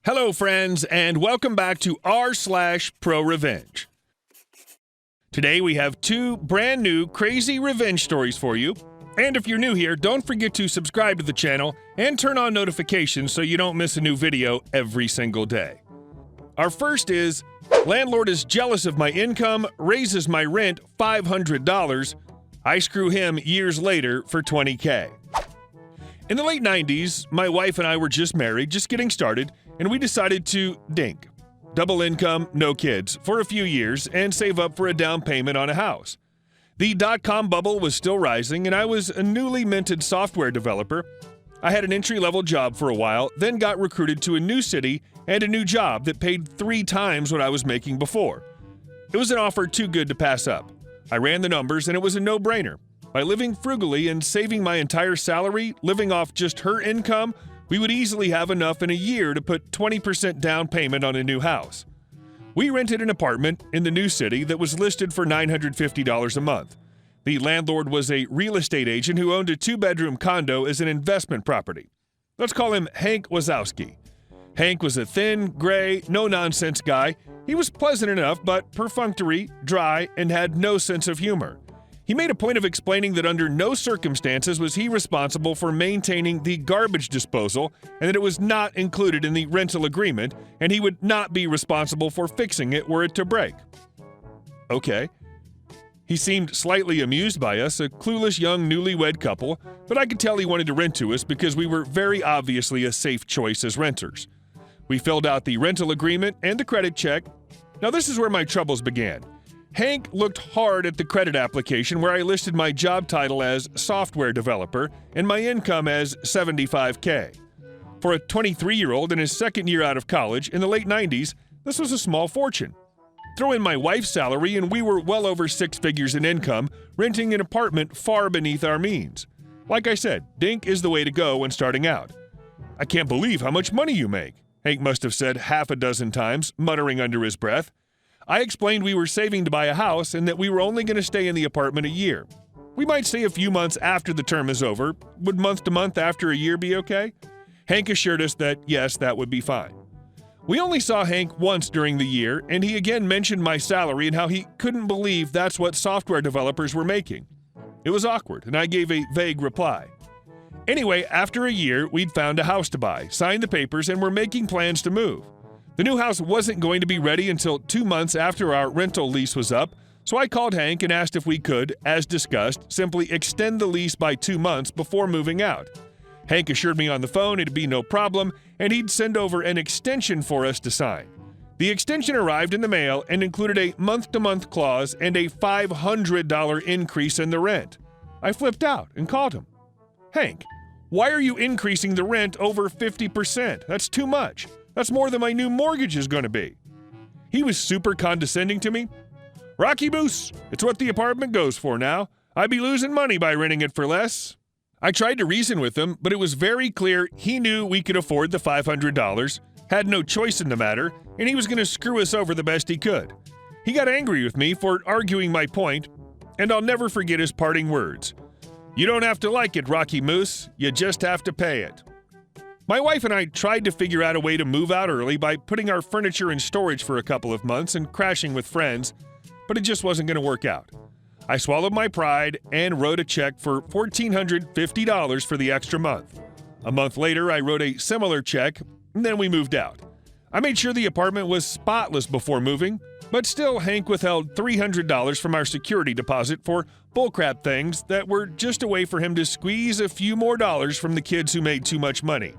Hello, friends, and welcome back to r/ProRevenge. Today we have two brand new crazy revenge stories for you. And if you're new here, don't forget to subscribe to the channel and turn on notifications so you don't miss a new video every single day. Our first is, landlord is jealous of my income, raises my rent $500. I screw him years later for $20K. In the late 90s, my wife and I were just married, just getting started, and we decided to dink. Double income, no kids, for a few years and save up for a down payment on a house. The dot-com bubble was still rising, and I was a newly minted software developer. I had an entry-level job for a while, then got recruited to a new city and a new job that paid 3 times what I was making before. It was an offer too good to pass up. I ran the numbers, and it was a no-brainer. By living frugally and saving my entire salary, living off just her income, we would easily have enough in a year to put 20% down payment on a new house. We rented an apartment in the new city that was listed for $950 a month. The landlord was a real estate agent who owned a 2-bedroom condo as an investment property. Let's call him Hank Wazowski. Hank was a thin, gray, no-nonsense guy. He was pleasant enough, but perfunctory, dry, and had no sense of humor. He made a point of explaining that under no circumstances was he responsible for maintaining the garbage disposal and that it was not included in the rental agreement, and he would not be responsible for fixing it were it to break. Okay. He seemed slightly amused by us, a clueless young newlywed couple, but I could tell he wanted to rent to us because we were very obviously a safe choice as renters. We filled out the rental agreement and the credit check. Now this is where my troubles began. Hank looked hard at the credit application where I listed my job title as software developer and my income as $75K. For a 23-year-old in his second year out of college in the late 90s, this was a small fortune. Throw in my wife's salary and we were well over 6 figures in income, renting an apartment far beneath our means. Like I said, dink is the way to go when starting out. "I can't believe how much money you make," Hank must have said half a dozen times, muttering under his breath. I explained we were saving to buy a house and that we were only going to stay in the apartment a year. We might stay a few months after the term is over. Would month to month after a year be okay? Hank assured us that yes, that would be fine. We only saw Hank once during the year, and he again mentioned my salary and how he couldn't believe that's what software developers were making. It was awkward, and I gave a vague reply. Anyway, after a year, we'd found a house to buy, signed the papers, and were making plans to move. The new house wasn't going to be ready until 2 months after our rental lease was up, so I called Hank and asked if we could, as discussed, simply extend the lease by 2 months before moving out. Hank assured me on the phone it'd be no problem, and he'd send over an extension for us to sign. The extension arrived in the mail and included a month-to-month clause and a $500 increase in the rent. I flipped out and called him. "Hank, why are you increasing the rent over 50%? That's too much. That's more than my new mortgage is going to be." He was super condescending to me. "Rocky Moose, it's what the apartment goes for now. I'd be losing money by renting it for less." I tried to reason with him, but it was very clear he knew we could afford the $500, had no choice in the matter, and he was going to screw us over the best he could. He got angry with me for arguing my point, and I'll never forget his parting words. "You don't have to like it, Rocky Moose. You just have to pay it." My wife and I tried to figure out a way to move out early by putting our furniture in storage for a couple of months and crashing with friends, but it just wasn't going to work out. I swallowed my pride and wrote a check for $1,450 for the extra month. A month later, I wrote a similar check, and then we moved out. I made sure the apartment was spotless before moving, but still Hank withheld $300 from our security deposit for bullcrap things that were just a way for him to squeeze a few more dollars from the kids who made too much money.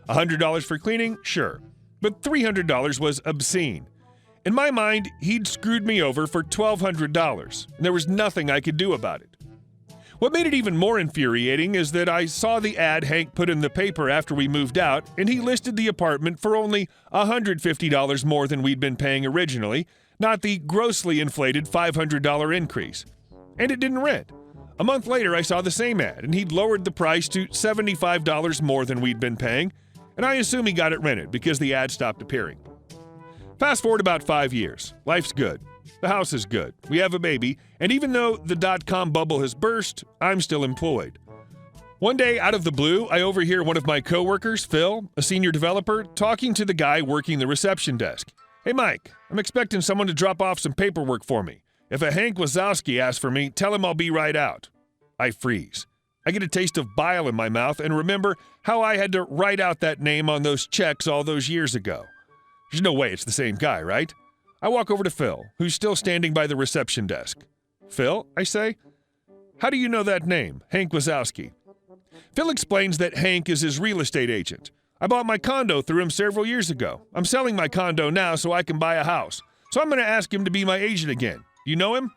$100 for cleaning? Sure. But $300 was obscene. In my mind, he'd screwed me over for $1,200, and there was nothing I could do about it. What made it even more infuriating is that I saw the ad Hank put in the paper after we moved out, and he listed the apartment for only $150 more than we'd been paying originally, not the grossly inflated $500 increase. And it didn't rent. A month later, I saw the same ad, and he'd lowered the price to $75 more than we'd been paying, and I assume he got it rented because the ad stopped appearing. Fast forward about 5 years. Life's good. The house is good. We have a baby, and even though the dot-com bubble has burst, I'm still employed. One day, out of the blue, I overhear one of my coworkers, Phil, a senior developer, talking to the guy working the reception desk. "Hey, Mike, I'm expecting someone to drop off some paperwork for me. If a Hank Wazowski asks for me, tell him I'll be right out." I freeze. I get a taste of bile in my mouth and remember how I had to write out that name on those checks all those years ago. There's no way it's the same guy, right? I walk over to Phil, who's still standing by the reception desk. "Phil," I say, "how do you know that name, Hank Wazowski?" Phil explains that Hank is his real estate agent. "I bought my condo through him several years ago. I'm selling my condo now so I can buy a house. So I'm going to ask him to be my agent again. You know him?"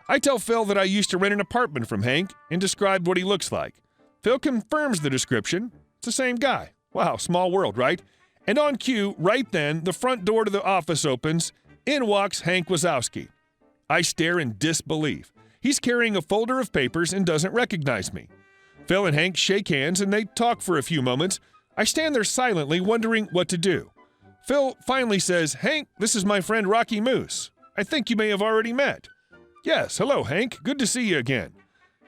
I tell Phil that I used to rent an apartment from Hank and described what he looks like. Phil confirms the description. It's the same guy. Wow, small world, right? And on cue, right then, the front door to the office opens. In walks Hank Wazowski. I stare in disbelief. He's carrying a folder of papers and doesn't recognize me. Phil and Hank shake hands and they talk for a few moments. I stand there silently, wondering what to do. Phil finally says, "Hank, this is my friend Rocky Moose. I think you may have already met." "Yes, hello, Hank. Good to see you again."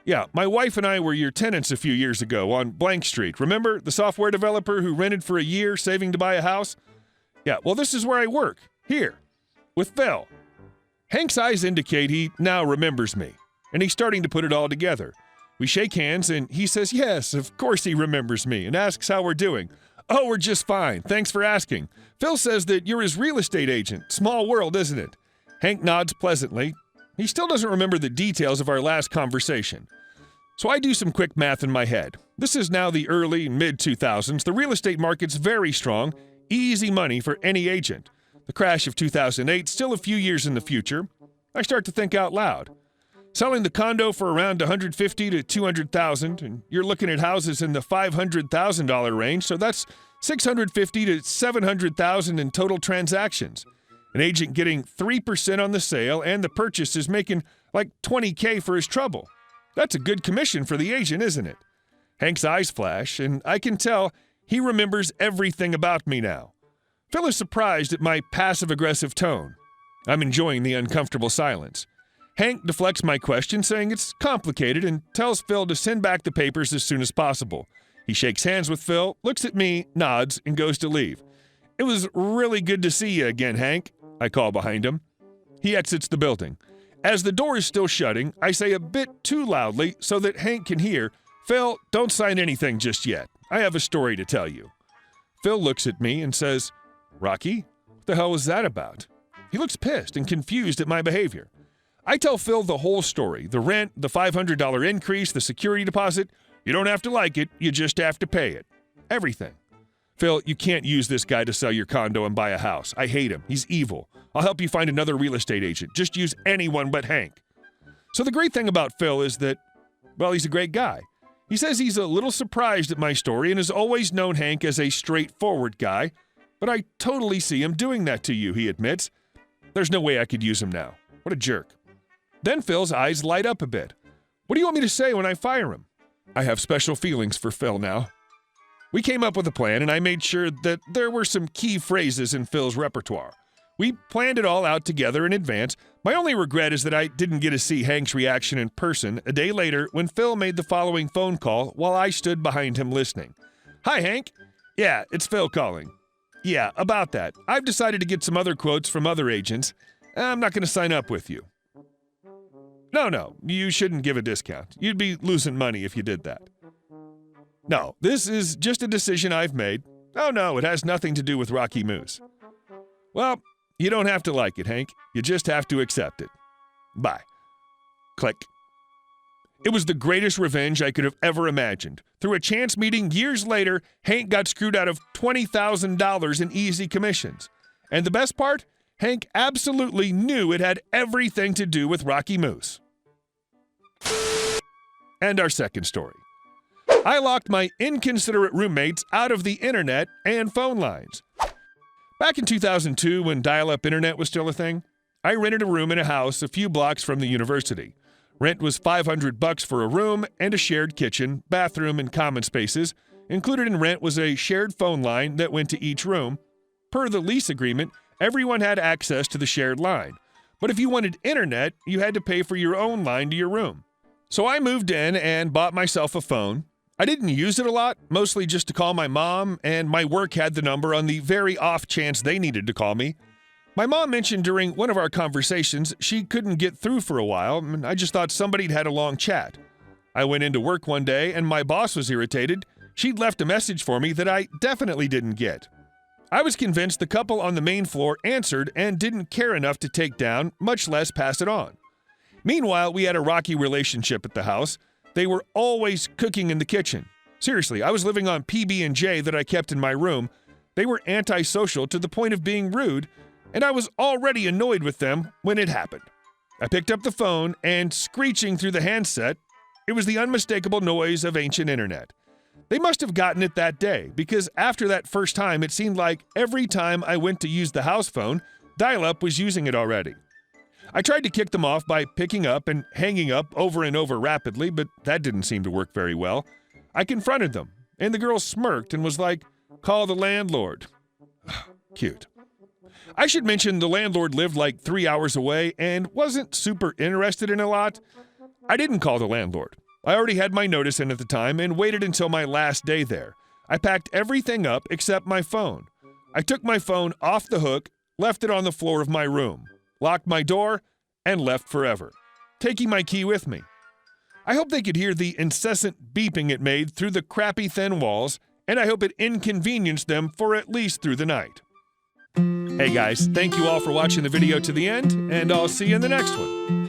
"Yeah, my wife and I were your tenants a few years ago on Blank Street. Remember, the software developer who rented for a year, saving to buy a house?" "Yeah, well, this is where I work. Here. With Phil." Hank's eyes indicate he now remembers me, and he's starting to put it all together. We shake hands, and he says yes, of course he remembers me, and asks how we're doing. "Oh, we're just fine. Thanks for asking. Phil says that you're his real estate agent. Small world, isn't it?" Hank nods pleasantly. He still doesn't remember the details of our last conversation. So I do some quick math in my head. This is now the early, mid-2000s. The real estate market's very strong. Easy money for any agent. The crash of 2008 still a few years in the future. I start to think out loud. Selling the condo for around $150,000 to $200,000, and you're looking at houses in the $500,000 range, so that's $650,000 to $700,000 in total transactions. An agent getting 3% on the sale and the purchase is making like $20,000 for his trouble. That's a good commission for the agent, isn't it? Hank's eyes flash, and I can tell he remembers everything about me now. Phil is surprised at my passive-aggressive tone. I'm enjoying the uncomfortable silence. Hank deflects my question, saying it's complicated, and tells Phil to send back the papers as soon as possible. He shakes hands with Phil, looks at me, nods, and goes to leave. "It was really good to see you again, Hank," I call behind him. He exits the building. As the door is still shutting, I say a bit too loudly so that Hank can hear, "Phil, don't sign anything just yet. I have a story to tell you." Phil looks at me and says, "Rocky, what the hell was that about?" He looks pissed and confused at my behavior. I tell Phil the whole story, the rent, the $500 increase, the security deposit. You don't have to like it, you just have to pay it. Everything. "Phil, you can't use this guy to sell your condo and buy a house. I hate him. He's evil. I'll help you find another real estate agent. Just use anyone but Hank." So the great thing about Phil is that, well, he's a great guy. He says he's a little surprised at my story and has always known Hank as a straightforward guy, but I totally see him doing that to you, he admits. There's no way I could use him now. What a jerk. Then Phil's eyes light up a bit. "What do you want me to say when I fire him?" I have special feelings for Phil now. We came up with a plan, and I made sure that there were some key phrases in Phil's repertoire. We planned it all out together in advance. My only regret is that I didn't get to see Hank's reaction in person a day later when Phil made the following phone call while I stood behind him listening. "Hi, Hank. Yeah, it's Phil calling. Yeah, about that. I've decided to get some other quotes from other agents. I'm not going to sign up with you." No, you shouldn't give a discount. You'd be losing money if you did that." "No, this is just a decision I've made." "Oh, no, it has nothing to do with Rocky Moose." "Well, you don't have to like it, Hank. You just have to accept it. Bye." Click. It was the greatest revenge I could have ever imagined. Through a chance meeting years later, Hank got screwed out of $20,000 in easy commissions. And the best part? Hank absolutely knew it had everything to do with Rocky Moose. And our second story. I locked my inconsiderate roommates out of the internet and phone lines. Back in 2002, when dial-up internet was still a thing, I rented a room in a house a few blocks from the university. Rent was $500 for a room and a shared kitchen, bathroom, and common spaces. Included in rent was a shared phone line that went to each room. Per the lease agreement, everyone had access to the shared line. But if you wanted internet, you had to pay for your own line to your room. So I moved in and bought myself a phone. I didn't use it a lot, mostly just to call my mom, and my work had the number on the very off chance they needed to call me. My mom mentioned during one of our conversations she couldn't get through for a while, and I just thought somebody'd had a long chat. I went into work one day, and my boss was irritated. She'd left a message for me that I definitely didn't get. I was convinced the couple on the main floor answered and didn't care enough to take down, much less pass it on. Meanwhile, we had a rocky relationship at the house. They were always cooking in the kitchen. Seriously, I was living on PB&J that I kept in my room. They were antisocial to the point of being rude, and I was already annoyed with them when it happened. I picked up the phone, and screeching through the handset, it was the unmistakable noise of ancient internet. They must have gotten it that day, because after that first time, it seemed like every time I went to use the house phone, dial-up was using it already. I tried to kick them off by picking up and hanging up over and over rapidly, but that didn't seem to work very well. I confronted them, and the girl smirked and was like, "Call the landlord." Cute. I should mention the landlord lived like 3 hours away and wasn't super interested in a lot. I didn't call the landlord. I already had my notice in at the time and waited until my last day there. I packed everything up except my phone. I took my phone off the hook, left it on the floor of my room, locked my door, and left forever, taking my key with me. I hope they could hear the incessant beeping it made through the crappy thin walls, and I hope it inconvenienced them for at least through the night. Hey guys, thank you all for watching the video to the end, and I'll see you in the next one.